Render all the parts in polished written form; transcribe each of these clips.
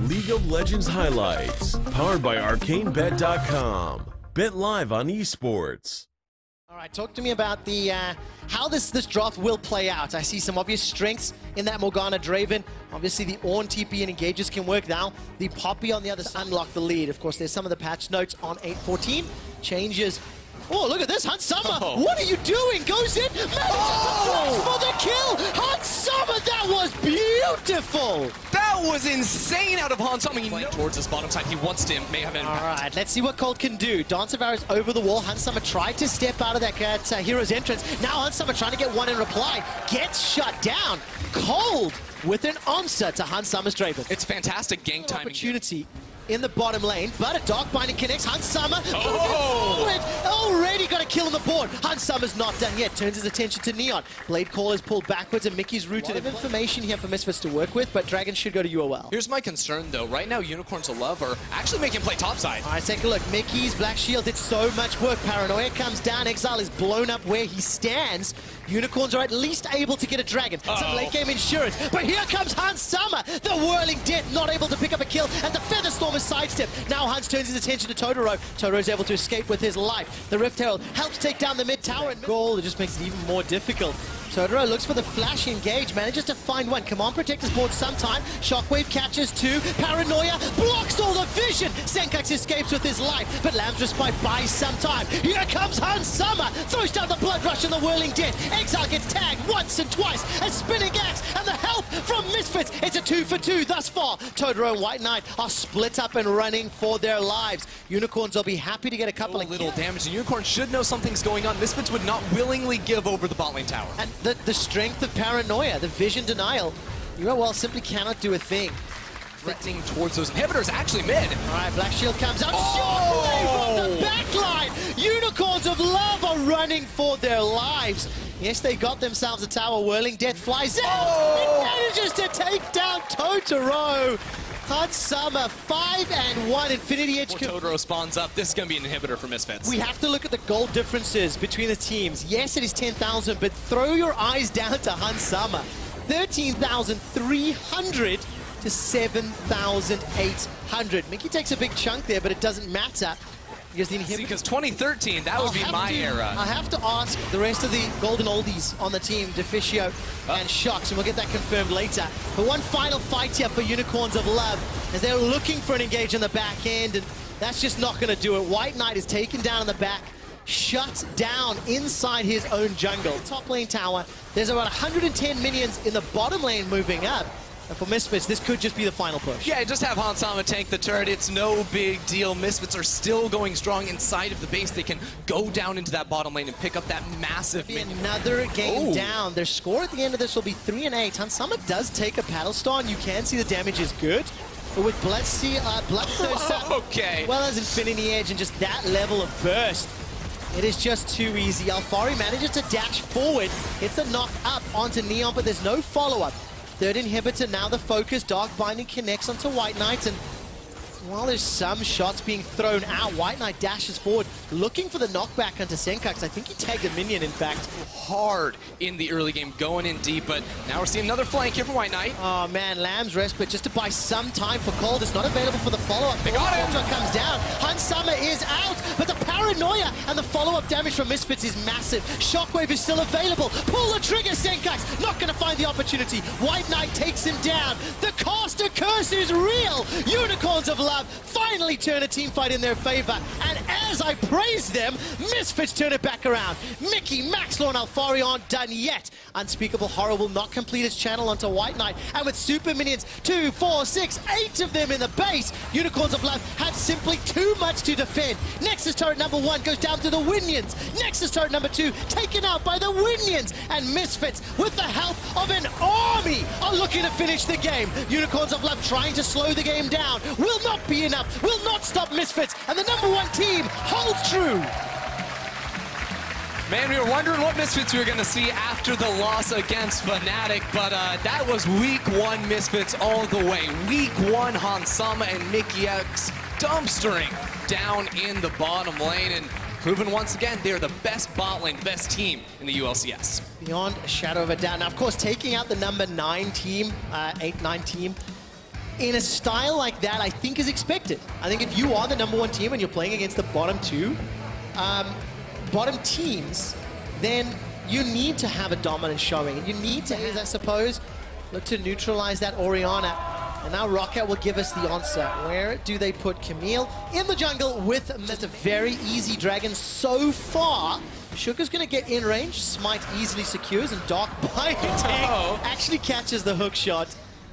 League of Legends highlights, powered by ArcaneBet.com. Bet live on esports. All right, talk to me about the how this draft will play out. I see some obvious strengths in that Morgana Draven. Obviously, the Ornn TP and engages can work now. The Poppy on the other side unlock the lead. Of course, there's some of the patch notes on 8.14. Changes. Oh, look at this, Hunt Summer. Oh. What are you doing? Goes in, manages to flash for the kill. Hunt Summer, that was beautiful. That was insane out of Hunt Summer. Towards this bottom side, he wants to may have impact. All right, let's see what Cold can do. Dance of Arrows over the wall. Hunt Summer tried to step out of that hero's entrance. Now Hunt Summer trying to get one in reply. Gets shut down. Cold with an answer to Hunt Summer's Draven. It's fantastic gang timing. Opportunity in the bottom lane, but a Dark Binding connects. Hunt Summer forward. Already got a kill on the board. Hunt Summer's not done yet. Turns his attention to Neon. Blade Call is pulled backwards and Mickey's rooted. A lot of information here for Misfits to work with, but Dragon should go to UOL. Here's my concern though. Right now, Unicorns of Love are actually making him play topside. All right, take a look. Mickey's Black Shield did so much work. Paranoia comes down. Exile is blown up where he stands. Unicorns are at least able to get a Dragon. Some late game insurance. But here comes Hunt Summer. The Whirling Death not able to pick up a kill, and the Feather Storm is sidestepped. Now Hunt turns his attention to Totoro. Totoro's able to escape with his life. The Rift Herald helps take down the mid tower. And goal, it just makes it even more difficult. Totoro looks for the flash engage, manages to find one. Command Protector's board sometime. Shockwave catches two. Paranoia blocks all the vision. Senkax escapes with his life, but Lamb's Respite buys some time. Here comes Hunt Summer. Throws down the Blood Rush and the Whirling Death. Exile gets tagged once and twice. A Spinning Axe and the help from Misfits. It's a 2-for-2 thus far. Totoro and White Knight are split up and running for their lives. Unicorns will be happy to get a couple of little damage. And Unicorns should know something's going on. Misfits would not willingly give over the bot lane tower. And the strength of Paranoia, the vision denial, UOL simply cannot do a thing. Threatening towards those inhibitors, actually mid. All right, Black Shield comes out, shot away from the backline. Unicorns of Love are running for their lives. Yes, they got themselves a tower. Whirling Death flies out. It manages to take down Totoro. Hunt Summer, 5-1. Infinity Edge. Totoro spawns up. This is going to be an inhibitor for Misfits. We have to look at the gold differences between the teams. Yes, it is 10,000, but throw your eyes down to Hunt Summer. 13,300 to 7,800. Mickey takes a big chunk there, but it doesn't matter. Because 2013, that would be my era. I have to ask the rest of the golden oldies on the team, Deficio and Shocks, and we'll get that confirmed later. But one final fight here for Unicorns of Love, as they're looking for an engage on the back end, and that's just not going to do it. White Knight is taken down in the back, shut down inside his own jungle. Top lane tower, there's about 110 minions in the bottom lane moving up. And for Misfits, this could just be the final push. Yeah, just have Hunt Summer tank the turret. It's no big deal. Misfits are still going strong inside of the base. They can go down into that bottom lane and pick up that massive minion. Another game down. Their score at the end of this will be 3-8. Hunt Summer does take a Paddle Star, and you can see the damage is good. But with Bloodthirst, okay, well as Infinity Edge and just that level of burst, it is just too easy. Alfari manages to dash forward. Hits the knock up onto Neon, but there's no follow-up. Third inhibitor, now the focus. Dark Binding connects onto White Knight, and while there's some shots being thrown out, White Knight dashes forward, looking for the knockback onto Senkax. I think he tagged a minion, in fact. Hard in the early game, going in deep, but now we're seeing another flank here from White Knight. Oh man, Lamb's Respite just to buy some time for Cold. It's not available for the follow-up. They got him! Comes down. Hunt Summer is out, but the Paranoia and the follow-up damage from Misfits is massive. Shockwave is still available. Pull the trigger, Senkax. Not going to find the opportunity. White Knight takes him down. The caster curse is real. Unicorns of Love finally turn a team fight in their favor. And as I praise them, Misfits turn it back around. Mickey, Maxlaw, and Alfari aren't done yet. Unspeakable Horror will not complete its channel onto White Knight. And with super minions, 2, 4, 6, 8 of them in the base, Unicorns of Love have simply too much to defend. Nexus turret number 1 goes down to the Winions. Nexus turret number 2 taken out by the Winions. And Misfits, with the help of an army, are looking to finish the game. Unicorns of Love trying to slow the game down. Will not be enough. Will not stop Misfits. And the number 1 team holds true. Man, we were wondering what Misfits we were going to see after the loss against Fnatic, but that was week 1 Misfits all the way. Week 1 Hunt Summer and Mickey X dumpstering down in the bottom lane, and proven once again they're the best bot lane, the best team in the ULCS. Beyond a shadow of a doubt. Now, of course, taking out the number 9 team, 8-9 team, in a style like that, I think is expected. I think if you are the #1 team and you're playing against the bottom teams, then you need to have a dominant showing. And you need to, I suppose, look to neutralize that Orianna. And now ROCCAT will give us the answer. Where do they put Camille? In the jungle with just a very easy dragon so far. Sugar's going to get in range. Smite easily secures, and Dark Binding actually catches the hook shot.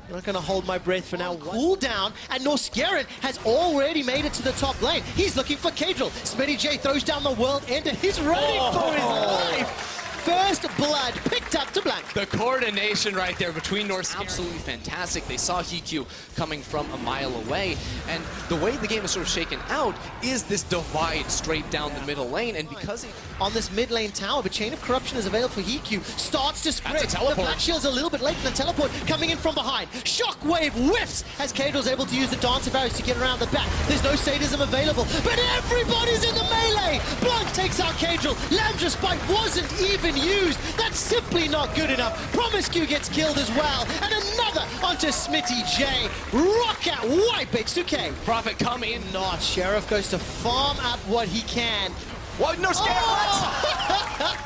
I'm not going to hold my breath for now. Cool down, and Norskeren has already made it to the top lane. He's looking for Kadril. Smitty J throws down the world ender. He's running for his life. First blood picked up to Blank. The coordination right there between Norse, absolutely fantastic. They saw Hikyu coming from a mile away, and the way the game is sort of shaken out is this divide straight down the middle lane, and because on this mid lane tower, the Chain of Corruption is available for Hikyu. Starts to spread. The Black Shield's a little bit late, and the teleport coming in from behind. Shockwave whiffs as Kadril's able to use the Dancer Barriers to get around the back. There's no sadism available, but everybody's in the melee. Blank takes out Kadril. Lamb's Spike wasn't even used. That's simply not good enough. Promiscue gets killed as well, and another onto Smitty J. ROCCAT wipe H2K. Prophet come in. Not. Sheriff goes to farm out what he can. What? Norskeren!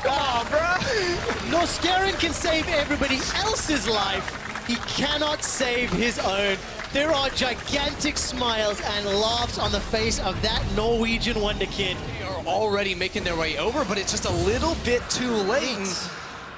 Come on, bro. Norskeren can save everybody else's life. He cannot save his own. There are gigantic smiles and laughs on the face of that Norwegian wonder kid. They are already making their way over, but it's just a little bit too late.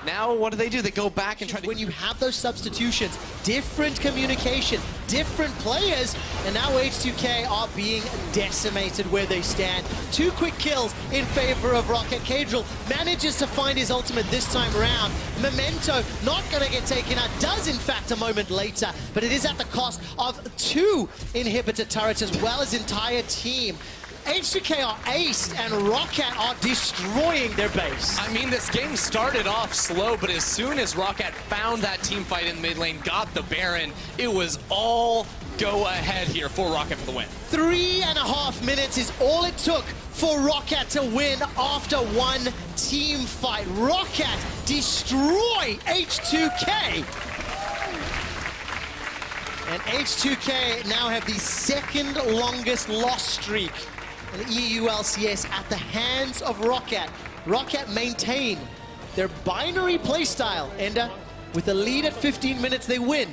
Now, what do? They go back and try to... When you have those substitutions, different communication, different players, and now H2K are being decimated where they stand. 2 quick kills in favor of ROCCAT. Kadril manages to find his ultimate this time around. Memento not going to get taken out, does in fact a moment later, but it is at the cost of 2 inhibitor turrets as well as entire team. H2K are aced and ROCCAT are destroying their base. I mean, this game started off slow, but as soon as ROCCAT found that team fight in mid lane, got the Baron, it was all go ahead here for ROCCAT for the win. 3.5 minutes is all it took for ROCCAT to win after one team fight. ROCCAT destroy H2K. And H2K now have the second longest loss streak in the EU LCS at the hands of ROCCAT. ROCCAT maintain their binary playstyle, and with a lead at 15 minutes, they win.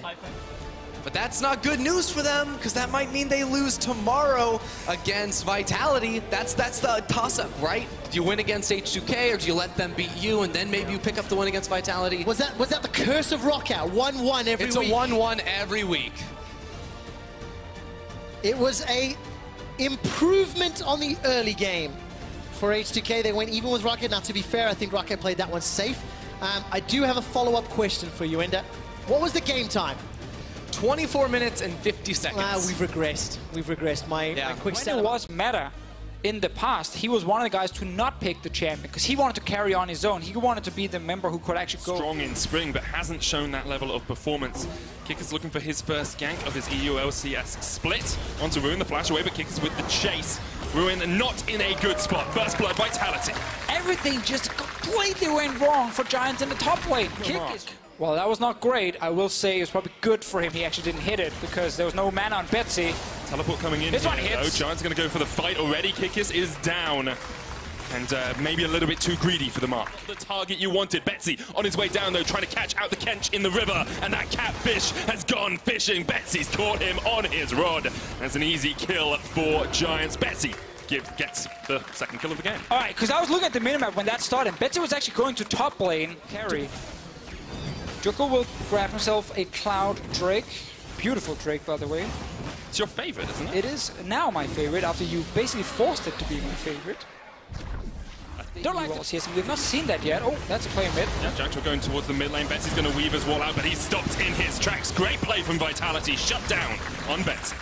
But that's not good news for them, because that might mean they lose tomorrow against Vitality. That's the toss-up, right? Do you win against H2K, or do you let them beat you, and then maybe you pick up the win against Vitality? Was that the curse of ROCCAT? 1-1 every week. It's a 1-1 every week. It was a improvement on the early game for H2K. They went even with ROCCAT. Now, to be fair, I think ROCCAT played that one safe. I do have a follow-up question for you, Ender. What was the game time? 24 minutes and 50 seconds. We've regressed. We've regressed. My quick when it was meta in the past, he was one of the guys to not pick the champion because he wanted to carry on his own. He wanted to be the member who could actually go. Strong in spring, but hasn't shown that level of performance. Kicker's looking for his first gank of his EU LCS split. Onto Ruin, the flash away, but Kicker's with the chase. Ruin not in a good spot. First blood, Vitality. Everything just completely went wrong for Giants in the top lane. Well, that was not great. I will say it was probably good for him he actually didn't hit it because there was no mana on Betsy. Teleport coming in. This one hits. Oh, Giants going to go for the fight already. Kikis is down. And maybe a little bit too greedy for the mark. The target you wanted. Betsy on his way down, though, trying to catch out the Kench in the river. And that catfish has gone fishing. Betsy's caught him on his rod. That's an easy kill for Giants. Betsy gets the second kill of the game. All right, because I was looking at the minimap when that started. Betsy was actually going to top lane carry. Joko will grab himself a Cloud Drake. Beautiful Drake, by the way. It's your favorite, isn't it? It is now my favorite after you basically forced it to be my favorite. Don't like walls here, so we've not seen that yet. Oh, that's a play in mid. Yeah, Jackdaw going towards the mid lane. Betsy's going to weave his wall out, but he's stopped in his tracks. Great play from Vitality. Shut down on Betsy.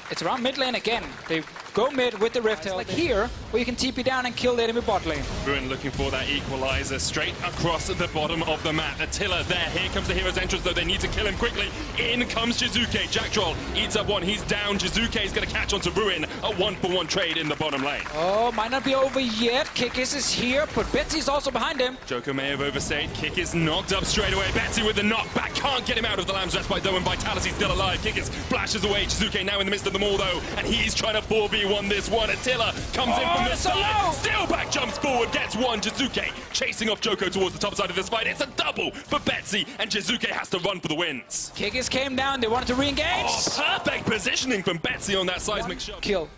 It's around mid lane again. They go mid with the Rift Hill. Like here, where you can TP down and kill the enemy bot lane. Ruin looking for that equalizer straight across the bottom of the map. Attila there. Here comes the hero's entrance, though. They need to kill him quickly. In comes Jizuke. Jack Troll eats up one. He's down. Jizuke is going to catch onto Ruin. A 1-for-1 trade in the bottom lane. Oh, might not be over yet. Kikis is here, but Betsy's also behind him. Joko may have overstayed. Kick is knocked up straight away. Betsy with the knockback. Can't get him out of the Lamb's Respite, though, and Vitality's still alive. Kickis flashes away. Jizuke now in the midst of them all, though, and he's trying to 4v1 this one. Attila comes in from the side. Still back jumps forward, gets one. Jizuke chasing off Joko towards the top side of this fight. It's a double for Betsy, and Jizuke has to run for the wins. Kikis came down. They wanted to re-engage. Oh, perfect positioning from Betsy on that seismic shot. Kill.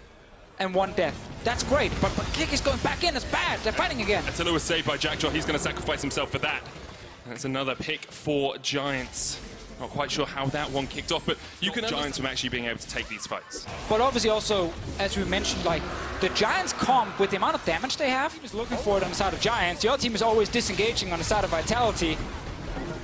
And 1 death. That's great, but Kikis going back in. It's bad. They're fighting again. Attila was saved by Jack Troll. He's going to sacrifice himself for that. That's another pick for Giants. Not quite sure how that one kicked off, but you can Giants from actually being able to take these fights. But obviously also, as we mentioned, like, the Giants comp, with the amount of damage they have, he's looking for it on the side of Giants. The other team is always disengaging on the side of Vitality.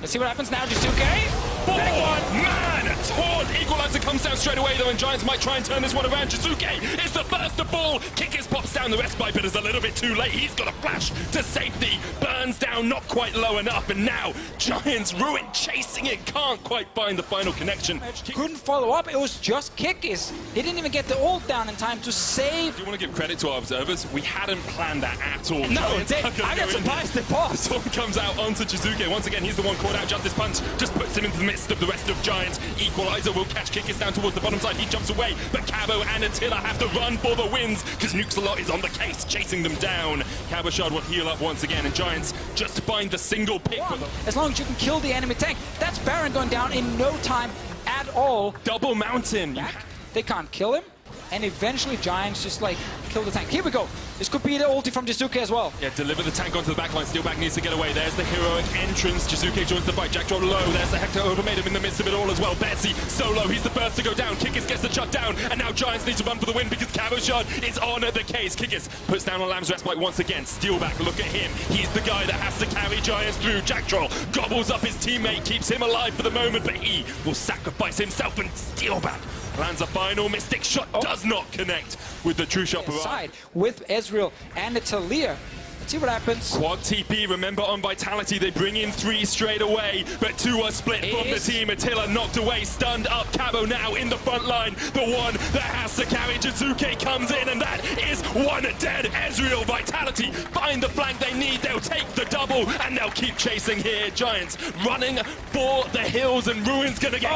Let's see what happens now, Jizuke. Big one, man! Taunt! Equalizer comes down straight away, though, and Giants might try and turn this one around. Jizuke is the first to fall. Kikis pops down the respite, but is a little bit too late. He's got a flash to safety. Burns down, not quite low enough, and now Giants Ruin chasing it. Can't quite find the final connection. Couldn't follow up. It was just Kikis. He didn't even get the ult down in time to save. Do you want to give credit to our observers? We hadn't planned that at all. No, I got surprised they paused. Taunt comes out onto Jizuke. Once again, he's the one caught out. Justice Punch just puts him into the midst of the rest of Giants. Equalizer will catch Kikis down towards the bottom side. He jumps away, but Cabo and Attila have to run for the wins because Nuxalot is on the case, chasing them down. Cabochard will heal up once again, and Giants just find the single pick. As long as you can kill the enemy tank, that's Baron going down in no time at all. Double mountain. They can't kill him, and eventually Giants just like kill the tank. Here we go. This could be the ulti from Jizuke as well. Yeah, deliver the tank onto the backline. Steelback needs to get away. There's the heroic entrance. Jizuke joins the fight. Jack Troll low. There's the Hector Overmade him in the midst of it all as well. Betsy solo. He's the first to go down. Kikis gets the shut down. And now Giants need to run for the win because Cabochard is on the case. Kikis puts down on Lamb's Respite once again. Steelback, look at him. He's the guy that has to carry Giants through. Jack Troll gobbles up his teammate, keeps him alive for the moment, but he will sacrifice himself, and Steelback lands a final Mystic shot. Does not connect with the true shot. Side with Ezreal and Talia. Let's see what happens. Quad TP, remember on Vitality, they bring in 3 straight away, but 2 are split from the team. Attila knocked away, stunned up. Cabo now in the front line. The one that has to carry Jizuke comes in, and that is 1 dead. Ezreal, Vitality find the flank they need. They'll take the double, and they'll keep chasing here. Giants running for the hills, and Ruin's gonna get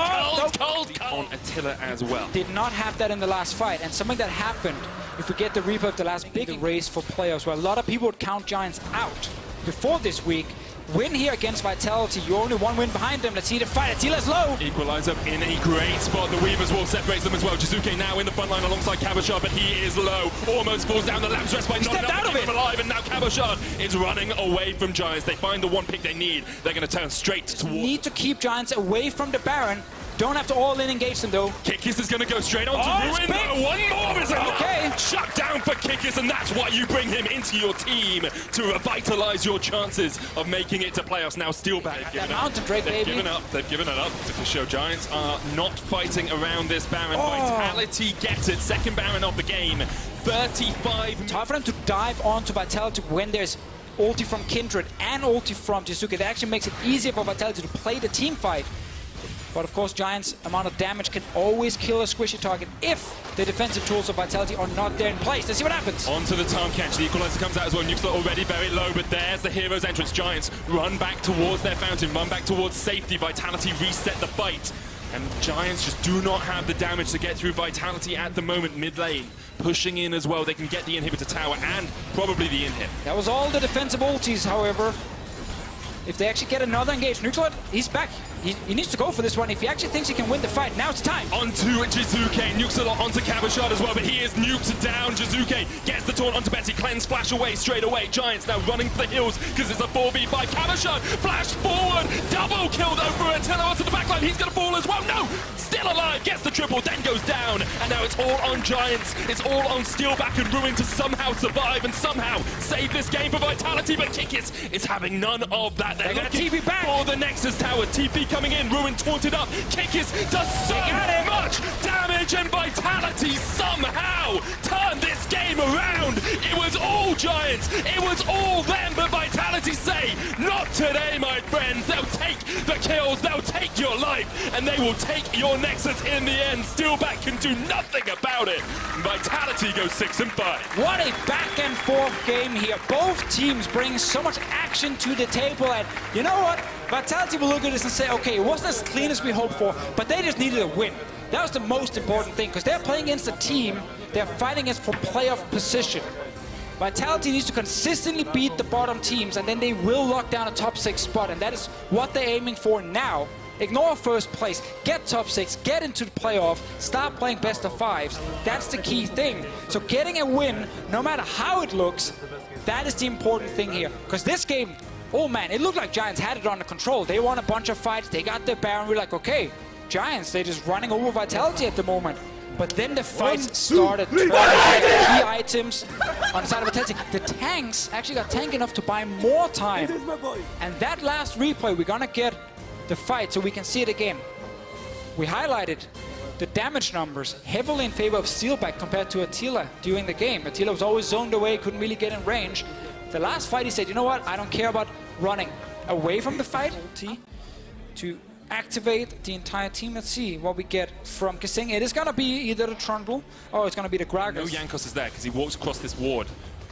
cold on Attila as well. Did not have that in the last fight, and something that happened, if we get the replay of the last big race for playoffs, where a lot of people would count Giants out before this week. Win here against Vitality. You're only 1 win behind them. Let's see the fight. Attila's low. Equalizer in a great spot. The Weaver's Wall separates them as well. Jizuke now in the front line alongside Cabochard, but he is low. Almost falls down the Lamb's Respite. Not enough to keep him alive, and now Cabochard is running away from Giants. They find the 1 pick they need. They're going to turn straight towards. Need to keep Giants away from the Baron. Don't have to all-in engage them, though. Kikis is going to go straight on to Ruin. No, 1 more is okay. Shut down for Kikis, and that's why you bring him into your team, to revitalize your chances of making it to playoffs. Now Steelback. That Mountain Drake, baby. They've given it up to show Giants are not fighting around this Baron. Vitality gets it. 2nd Baron of the game. 35. It's hard for them to dive onto Vitality when there's ulti from Kindred and ulti from Jizuke. That actually makes it easier for Vitality to play the team fight. But of course, Giants' amount of damage can always kill a squishy target if the defensive tools of Vitality are not there in place. Let's see what happens. Onto the Tarn catch. The equalizer comes out as well. Nuxalot already very low, but there's the hero's entrance. Giants run back towards their fountain, run back towards safety. Vitality reset the fight. And Giants just do not have the damage to get through Vitality at the moment. Mid lane pushing in as well. They can get the inhibitor tower and probably the inhib. That was all the defensive ultis, however. If they actually get another engage, Nuxalot, he's back. He needs to go for this one if he actually thinks he can win the fight. Now it's time. Onto Jizuke. Nuxalot onto Cabochard as well, but he is nuked down. Jizuke gets the taunt onto Betsy. Cleanse flash away straight away. Giants now running for the hills because it's a 4v5. Cabochard flash forward. Double kill though for Attila onto the backline. He's going to fall as well. No! Still alive. Gets the triple, then goes down. And now it's all on Giants. It's all on Steelback and Ruin to somehow survive and somehow save this game for Vitality. But Kikis is having none of that. They're going to TP back for the Nexus Tower. TP coming in. Ruin taunted up. Kikis does so much damage, and Vitality somehow turns moments, it was all them, but Vitality say, not today, my friends. They'll take the kills, they'll take your life, and they will take your Nexus in the end. Steelback can do nothing about it. Vitality goes 6-5. What a back and forth game here. Both teams bring so much action to the table, and you know what? Vitality will look at this and say, okay, it wasn't as clean as we hoped for, but they just needed a win. That was the most important thing, because they're playing against a team they're fighting against for playoff position. Vitality needs to consistently beat the bottom teams, and then they will lock down a top 6 spot, and that is what they're aiming for now. Ignore first place, get top 6, get into the playoff, start playing best of 5s. That's the key thing. So getting a win, no matter how it looks, that is the important thing here. Because this game, oh man, it looked like Giants had it under control. They won a bunch of fights, they got their Baron, we're like, okay, Giants, they're just running over Vitality at the moment. But then the fights started turning key items on the side of Vitality. The tanks actually got tank enough to buy more time. And that last replay, we're gonna get the fight so we can see it again. We highlighted the damage numbers heavily in favor of Steelback compared to Attila during the game. Attila was always zoned away, couldn't really get in range. The last fight he said, you know what, I don't care about running away from the fight. To activate the entire team. Let's see what we get from Kissing. It is gonna be either the Trundle or it's gonna be the Gragas. No Jankos is there because he walks across this ward.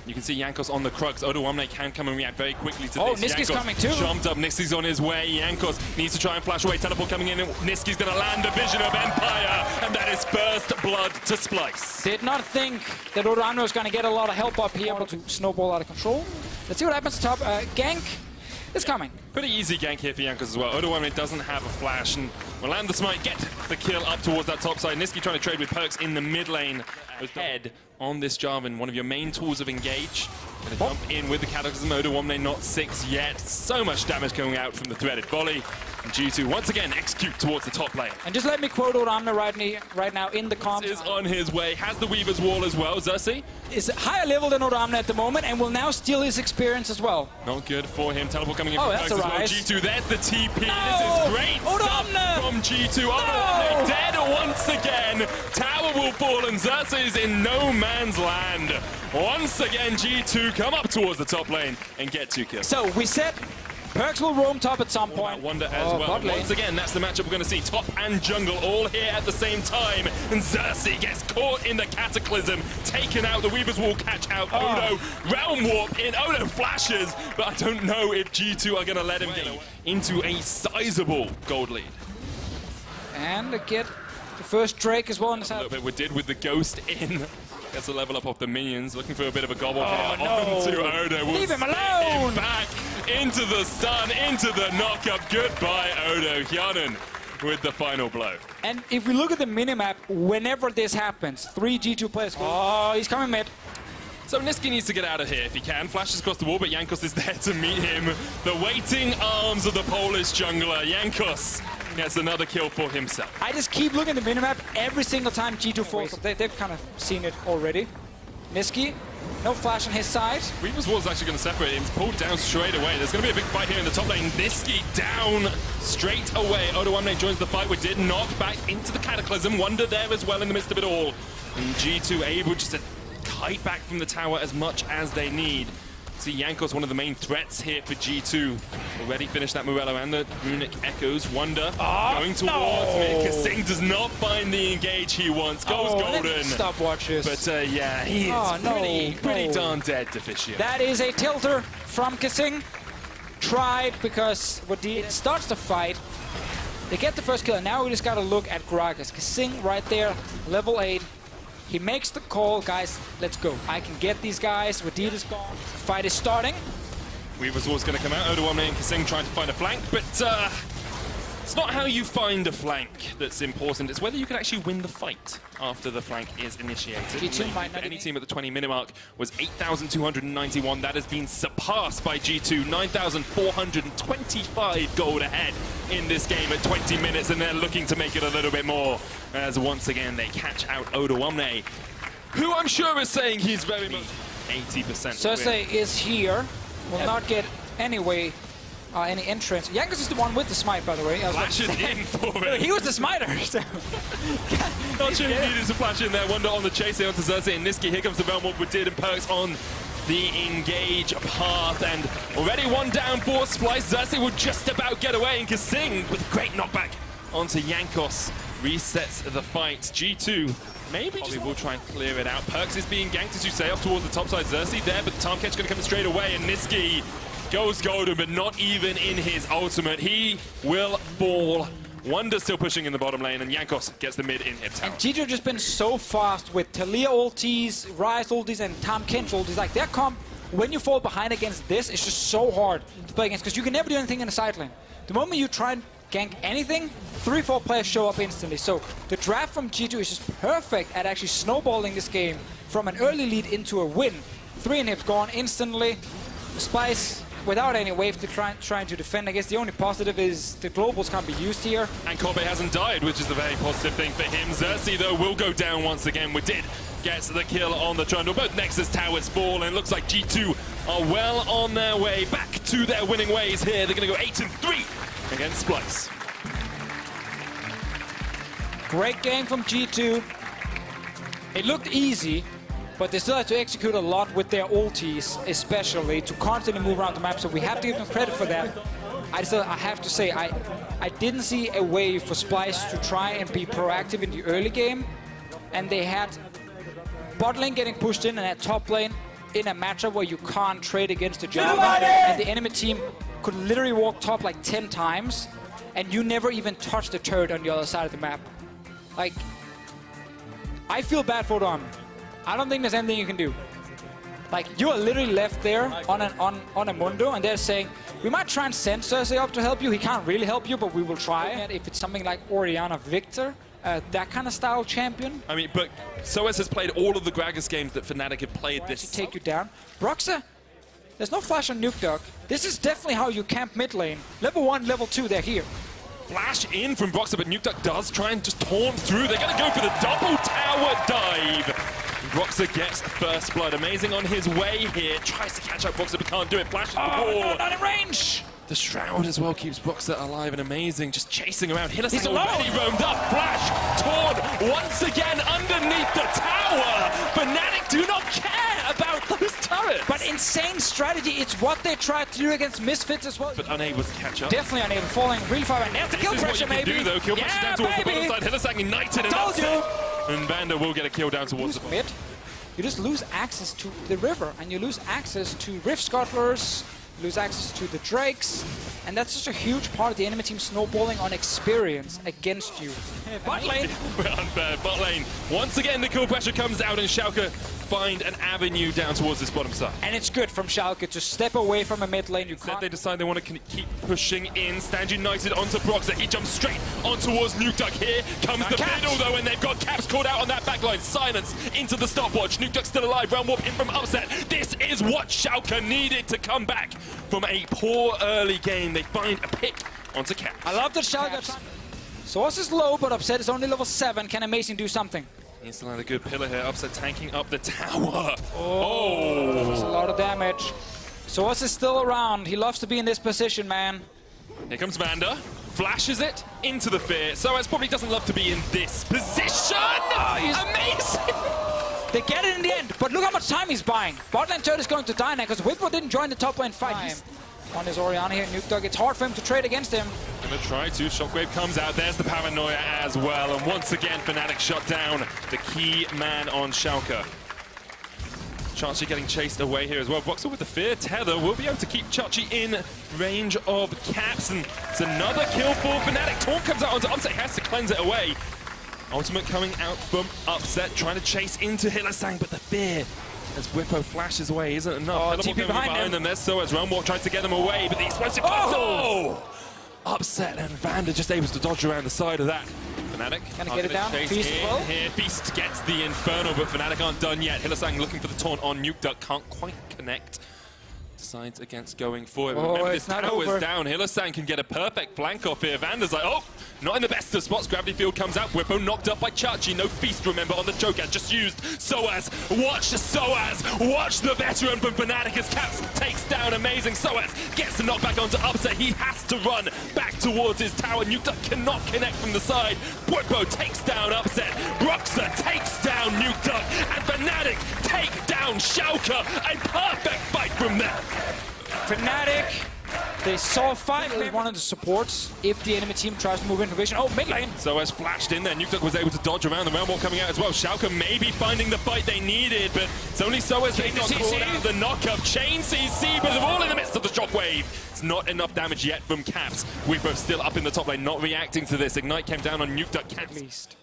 You can see Jankos on the Crux. Odoamne can come and react very quickly to this. this. Niski's coming too. Jumped up, Niski's on his way. Jankos needs to try and flash away. Teleport coming in. Niski's going to land a Vision of Empire, and that is first blood to Splice. Did not think that Odoamne was going to get a lot of help up here, able to snowball out of control. Let's see what happens top. Gank is coming. Pretty easy gank here for Jankos as well. Odoamne doesn't have a flash and will land the smite, get the kill up towards that top side. Niski trying to trade with Perks in the mid lane. Head on this Jarvan, one of your main tools of engage. Gonna jump in with the Cataclysm. Odoamne not 6 yet. So much damage coming out from the threaded volley. And G2 once again execute towards the top lane. And just let me quote Odoamne right now in the comms. Is on his way, has the Weaver's Wall as well. Xerxes is higher level than Odoamne at the moment and will now steal his experience as well. Not good for him. Teleport coming in from Perks as well. G2, there's the TP. No! This is great stuff from G2. Odoamne dead once again. Tower will fall and Xerxes in no man's land. Once again, G2 come up towards the top lane and get 2 kills. So we said Perks will roam top at some point. Wonder as well. Once again, that's the matchup we're going to see. Top and jungle all here at the same time. And Xerxes gets caught in the Cataclysm. Taken out. The Weaver's Wall catch out. Odo. Realm Warp in. Odo flashes. But I don't know if G2 are going to let him get into a sizable gold lead. And get the first Drake as well on the side. A little bit we did with the Ghost in. Gets a level up off the minions. Looking for a bit of a gobble here. No. Onto Odo. We'll leave him alone. Him back into the stun, into the knockup. Goodbye, Odo. Hyanan with the final blow. And if we look at the minimap, whenever this happens, 3 G2 players go, oh, he's coming mid. So Niski needs to get out of here if he can. Flashes across the wall, but Jankos is there to meet him. The waiting arms of the Polish jungler. Jankos gets another kill for himself. I just keep looking at the minimap every single time G2 falls. They've kind of seen it already. Niski, no flash on his side. Weaver's Wall is actually going to separate him. He's pulled down straight away. There's going to be a big fight here in the top lane. Niski down straight away. Odoamne joins the fight. We did knock back into the Cataclysm. Wonder there as well in the midst of it all. And G2 able just to kite back from the tower as much as they need. See Jankos, one of the main threats here for G2. Already finished that Morello and the Runic Echoes. Wonder going towards me. Kissing does not find the engage he wants. Goes golden. Stopwatches. But yeah, he is pretty darn dead, Deficio. That is a tilter from Kissing. Tried because when he starts the fight, they get the first kill. And now we just got to look at Gragas. Kissing right there, level 8. He makes the call, guys, let's go. I can get these guys. Wadid is gone. Fight is starting. Weaver's Wall's going to come out. Odoamne and Kissing trying to find a flank, but it's not how you find a flank that's important. It's whether you can actually win the fight after the flank is initiated. G2 might not any team at the 20-minute mark was 8,291. That has been surpassed by G2. 9,425 gold ahead in this game at 20 minutes, and they're looking to make it a little bit more. As once again they catch out Odoamne, who I'm sure is saying he's very much 80%. Cersei is here. Will not get any entrance. Jankos is the one with the smite, by the way. Flashes in for it. He was the smiter. So. Not sure he needed to flash in there. Wonder on the chase there onto Cersei and Niski. Here comes the Realm Warp with Did and Perks on the engage path, and already one down for Splice. Xerxes will just about get away, and Kasing with a great knockback onto Jankos resets the fight. G2 maybe just will try and clear it out. Perks is being ganked, as you say, up towards the top side. Xerxes there, but Tarmket's going to come straight away, and Niski goes golden, but not even in his ultimate. He will fall. Wonder still pushing in the bottom lane, and Jankos gets the mid in hip tower. And G2 just been so fast with Talia ultis, Ryze ultis, and Tarmket's ultis. Like, their comp, when you fall behind against this, it's just so hard to play against, because you can never do anything in the side lane. The moment you try and gank anything, 3-4 players show up instantly. So the draft from G2 is just perfect at actually snowballing this game from an early lead into a win. 3 inhibs gone instantly. Spice without any wave to trying to defend. I guess the only positive is the globals can't be used here. And Kobe hasn't died, which is a very positive thing for him. Xerxes, though, will go down once again. We did get the kill on the Trundle. Both Nexus towers fall, and it looks like G2 are well on their way back to their winning ways here. They're going to go 8-3 against Splice. Great game from G2. It looked easy, but they still had to execute a lot with their ultis, especially, to constantly move around the map, so we have to give them credit for that. I have to say, I didn't see a way for Splice to try and be proactive in the early game, and they had bot lane getting pushed in and at top lane in a matchup where you can't trade against the jungle, and the enemy team could literally walk top like 10 times, and you never even touch the turret on the other side of the map. Like, I feel bad for them. I don't think there's anything you can do. Like, you are literally left there on a Mundo, and they're saying, we might try and send Cersei up to help you. He can't really help you, but we will try. And if it's something like Orianna Victor, that kind of style champion. I mean, but Soaz has played all of the Gragas games that Fnatic have played this. Take you down. Broxah, there's no flash on Nuke Dog. This is definitely how you camp mid lane. Level 1, level 2, they're here. Flash in from Broxah, but Nuke Duck does try and just taunt through. They're going to go for the double tower dive. Broxah gets first blood. Amazing on his way here. Tries to catch up Broxah, but can't do it. Flashes the wall. No, not in range. The Shroud as well keeps Broxah alive and amazing. Just chasing around. Hylissang already roamed up. Flash torn once again underneath the tower. Fnatic do not care about those turrets. But insane strategy. It's what they tried to do against Misfits as well. But unable to catch up. Definitely unable. Falling really far right now. The kill pressure, maybe. This is what you can do, though. Kill pressure down towards the bottom side. Hylissang ignited and upset. And Banda will get a kill down towards the mid. You just lose access to the river, and you lose access to Rift Scuttlers, lose access to the Drakes, and that's such a huge part of the enemy team snowballing on experience against you. Bot lane. Unfair. Bot lane. Once again, the kill pressure comes out, and Schalke find an avenue down towards this bottom side. And it's good from Schalke to step away from a mid lane. Instead, they decide they want to keep pushing in. Stand United onto Broxah. He jumps straight on towards Nuke Duck. Here comes the middle, though, and they've got Caps caught out on that backline. Silence into the stopwatch. Nuke Duck still alive. Round warp in from upset. This is what Schalke needed to come back from a poor early game. They find a pick onto Caps. I love that Schalke. Source is low, but Upset is only level 7. Can Amazing do something? He's still had a good pillar here. Upset tanking up the tower. That's a lot of damage. Source is still around. He loves to be in this position, man. Here comes Vanda. Flashes it into the fear. Soaz probably doesn't love to be in this position. Amazing. They get it in the end, but look how much time he's buying. Bot lane turret is going to die now because Whippo didn't join the top lane fight. On his Orianna here, Nuke Dog. It's hard for him to trade against him. Gonna try to. Shockwave comes out. There's the paranoia as well. And once again, Fnatic shut down the key man on Schalke. Chachi getting chased away here as well. Boxer with the fear. Tether will be able to keep Chachi in range of Caps. And it's another kill for Fnatic. Taunt comes out onto Upset. He has to cleanse it away. Ultimate coming out from Upset. Trying to chase into Hylissang, but the fear as Whippo flashes away isn't enough. TP behind them. There's Soaz. Realmwalk tries to get them away, but the explosive Upset, and Vanda just able to dodge around the side of that. Fnatic gonna get it down. Feast here. Feast gets the Infernal, but Fnatic aren't done yet. Hylissang looking for the taunt on Nuke Duck, can't quite connect. Decides against going forward. Remember, this tower's down. Hylissang can get a perfect flank off here. Vanda's like, oh, not in the best of spots. Gravity Field comes out. Whippo knocked up by Chachi. No Feast, remember, on the Cho'Gath. Just used Soaz. Watch Soaz. Watch the veteran from Fnatic as Caps takes down Amazing. Soaz gets the knockback onto Upset. He has to run back towards his tower. Nuke Duck cannot connect from the side. Whippo takes down Upset. Broxah takes down Nuke Duck. And Fnatic take down Schalke. A perfect Fnatic, they saw 5 as one of the supports if the enemy team tries to move into vision. Oh, mid lane. So as flashed in there, Nukeduck was able to dodge around the realm wall coming out as well. Schalke maybe finding the fight they needed, but it's only so as they got caught out of the knock-up. Chain CC, but they're all in the midst of the shockwave. It's not enough damage yet from Caps. We're still up in the top lane, not reacting to this. Ignite came down on Nukeduck. Caps. At least.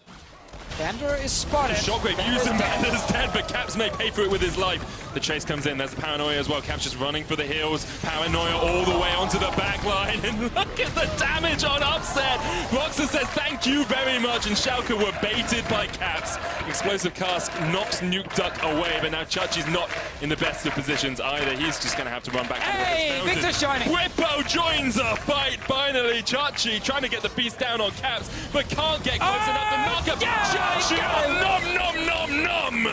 Vander is spotted. Shockwave using Vander's dead, but Caps may pay for it with his life. The chase comes in, there's the Paranoia as well. Caps just running for the heals. Paranoia all the way onto the back line. And look at the damage on Upset. Roxa says thank you very much, and Schalke were baited by Caps. Explosive Cask knocks Nukeduck away, but now Chachi's not in the best of positions either. He's just going to have to run back. Hey, Victor's shining. Whippo joins the fight finally. Chachi trying to get the piece down on Caps, but can't get close enough to knock up. Chachi, nom.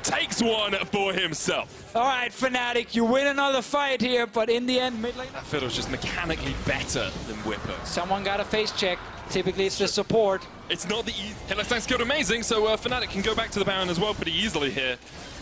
Takes one for himself. All right, Fnatic, you win another fight here, but in the end, mid lane. That Fiddle's just mechanically better than Whippo. Someone got a face check. Typically, it's the support. It's not the easy. Hillexang's killed amazing, so Fnatic can go back to the Baron as well pretty easily here.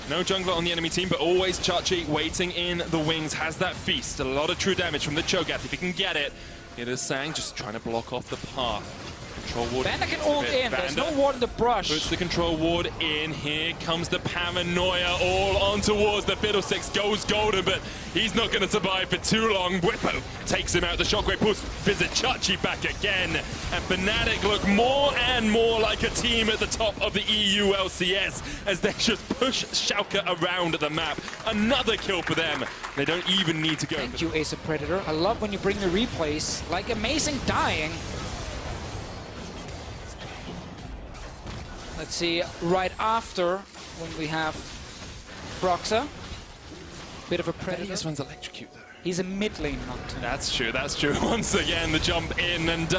No jungler on the enemy team, but always Chachi waiting in the wings, has that feast. A lot of true damage from the Cho'Gath if he can get it. It is Sang just trying to block off the path. Control ward. Vander can ult in. There's no ward in the brush. Puts the control ward in. Here comes the Paranoia all on towards the Fiddlesticks. Goes golden, but he's not going to survive for too long. Whippo takes him out. The shockwave pulls visit Chachi back again. And Fnatic look more and more like a team at the top of the EU LCS as they just push Schalke around the map. Another kill for them. They don't even need to go. Thank you, Ace of Predator. I love when you bring the replays. Like Amazing Dying. Let's see, right after, when we have Broxa. Bit of a Predator. This one's electrocute though. He's a mid lane Nocturne. That's true. Once again, the jump in, and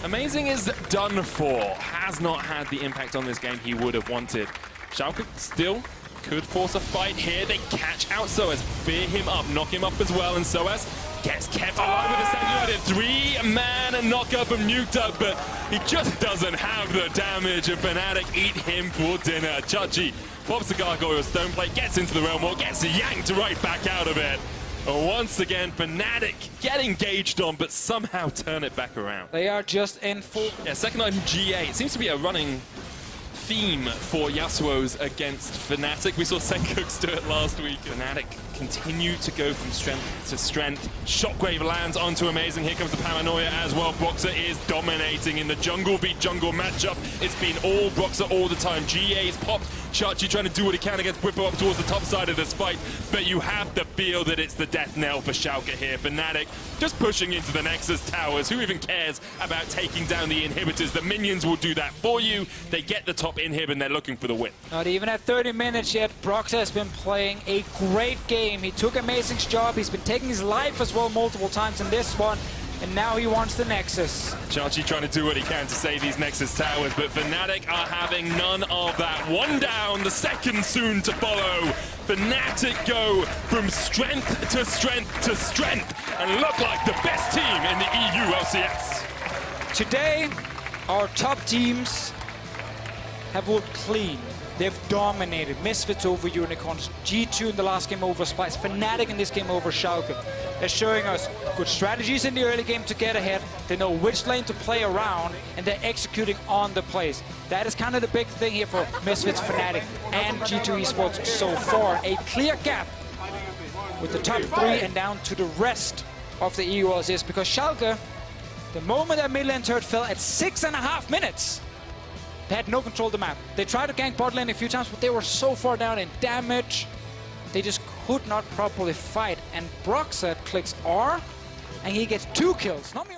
Amazing is done for. Has not had the impact on this game he would have wanted. Schalke still could force a fight here. They catch out Soaz, fear him up, knock him up as well, and Soaz gets kept alive with a second unit. 3-man knock-up from Nukeduck, but he just doesn't have the damage, and Fnatic eat him for dinner. Chachi pops the Gargoyle Stone Plate, gets into the realm wall, gets yanked right back out of it. Once again, Fnatic get engaged on, but somehow turn it back around. They are just in full. Yeah, second item GA. It seems to be a running theme for Yasuo's against Fnatic. We saw Senkooks do it last week. Fnatic continue to go from strength to strength. Shockwave lands onto Amazing. Here comes the Paranoia as well. Broxa is dominating in the jungle v jungle matchup. It's been all Broxa all the time. GA's popped. Chachi trying to do what he can against Whippo up towards the top side of this fight, but you have to feel that it's the death knell for Schalke here. Fnatic just pushing into the Nexus towers. Who even cares about taking down the inhibitors? The minions will do that for you. They get the top inhib and they're looking for the win. Not even at 30 minutes yet. Broxa has been playing a great game. He took Amazing's job. He's been taking his life as well multiple times in this one. And now he wants the Nexus. Chachi trying to do what he can to save these Nexus towers, but Fnatic are having none of that. One down, the second soon to follow. Fnatic go from strength to strength to strength and look like the best team in the EU LCS. Today, our top teams have looked clean. They've dominated. Misfits over Unicorns, G2 in the last game over Spice, Fnatic in this game over Schalke. They're showing us good strategies in the early game to get ahead. They know which lane to play around, and they're executing on the plays. That is kind of the big thing here for Misfits, Fnatic, and G2 Esports so far. A clear gap with the top 3 and down to the rest of the EU LCS, because Schalke, the moment that mid lane turret fell at 6.5 minutes, they had no control of the map. They tried to gank bot lane a few times, but they were so far down in damage, they just could not properly fight. And Broxa clicks R, and he gets 2 kills. Not me.